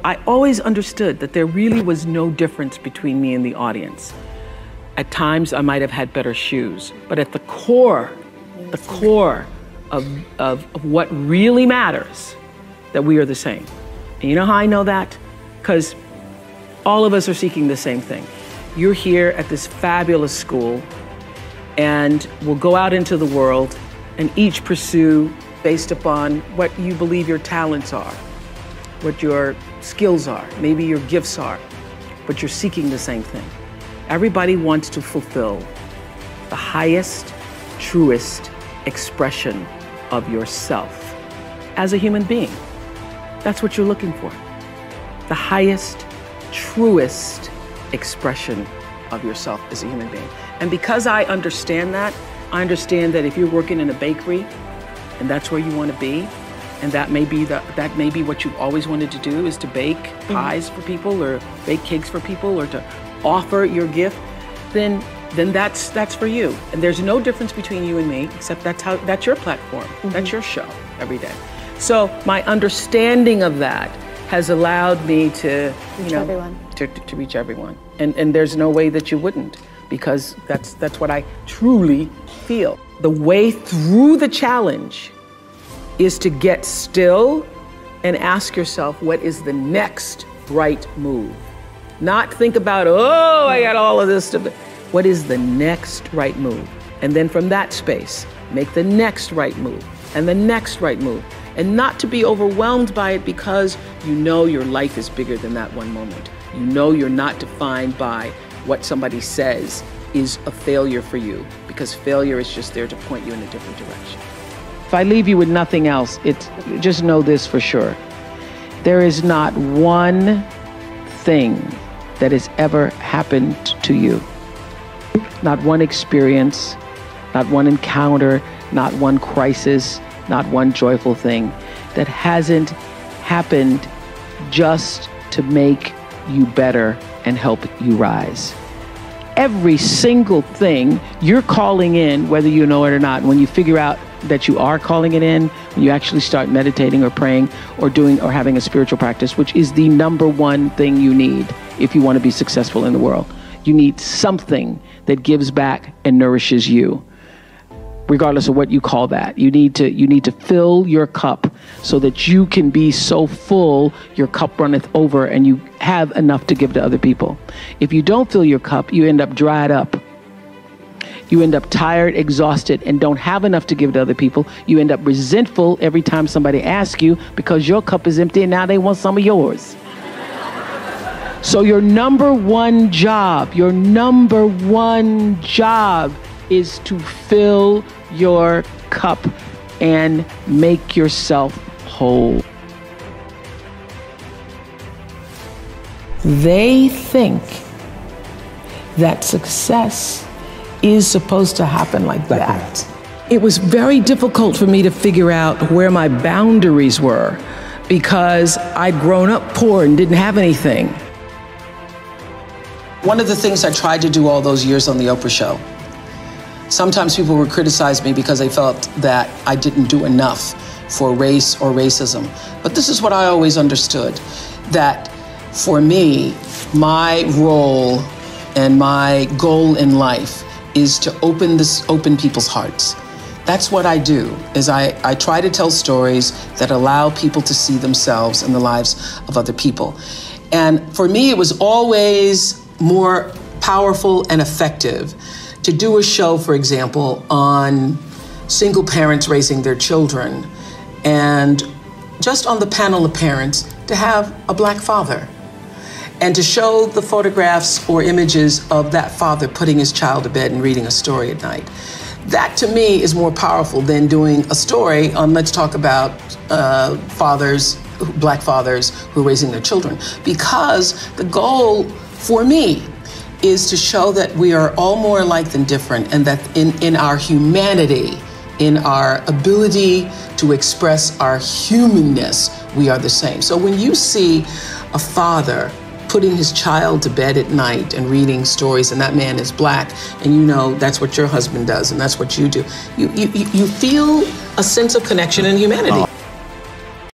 I always understood that there really was no difference between me and the audience. At times, I might have had better shoes, but at the core of what really matters, that we are the same. And you know how I know that? Because all of us are seeking the same thing. You're here at this fabulous school, and we'll go out into the world and each pursue based upon what you believe your talents are, what your skills are, maybe your gifts are, but you're seeking the same thing. Everybody wants to fulfill the highest, truest expression of yourself as a human being. That's what you're looking for. The highest, truest expression of yourself as a human being. And because I understand that if you're working in a bakery and that's where you want to be, and that may be what you've always wanted to do, is to bake pies for people or bake cakes for people or to offer your gift, then that's for you. And there's no difference between you and me, except that's your platform. That's your show every day. So my understanding of that has allowed me to to reach everyone. And there's no way that you wouldn't, because that's what I truly feel. The way through the challenge is to get still and ask yourself, what is the next right move? Not think about, oh, I got all of this stuff. What is the next right move? And then from that space, make the next right move and the next right move. And not to be overwhelmed by it, because you know your life is bigger than that one moment. You know you're not defined by what somebody says is a failure for you, because failure is just there to point you in a different direction. If I leave you with nothing else, just know this for sure. There is not one thing that has ever happened to you, not one experience, not one encounter, not one crisis, not one joyful thing, that hasn't happened just to make you better and help you rise. Every single thing you're calling in, whether you know it or not, when you figure out that you are calling it in, when you actually start meditating or praying or doing or having a spiritual practice, which is the number one thing you need if you want to be successful in the world. You need something that gives back and nourishes you, regardless of what you call that. You need to fill your cup so that you can be so full your cup runneth over and you have enough to give to other people. If you don't fill your cup, you end up dried up. You end up tired, exhausted, and don't have enough to give to other people. You end up resentful every time somebody asks you, because your cup is empty and now they want some of yours. So your number one job is to fill your cup and make yourself whole. They think that success is supposed to happen like that. It was very difficult for me to figure out where my boundaries were, because I'd grown up poor and didn't have anything. One of the things I tried to do all those years on the Oprah show, sometimes people would criticize me because they felt that I didn't do enough for race or racism. But this is what I always understood, that for me, my role and my goal in life is to open people's hearts. That's what I do, is I try to tell stories that allow people to see themselves in the lives of other people. And for me, it was always more powerful and effective to do a show, for example, on single parents raising their children, and just on the panel of parents, to have a Black father, and to show the photographs or images of that father putting his child to bed and reading a story at night. That, to me, is more powerful than doing a story on, let's talk about Black fathers who are raising their children. Because the goal for me is to show that we are all more alike than different, and that in our humanity, in our ability to express our humanness, we are the same. So when you see a father putting his child to bed at night and reading stories, and that man is Black, and you know that's what your husband does and that's what you do, you feel a sense of connection and humanity.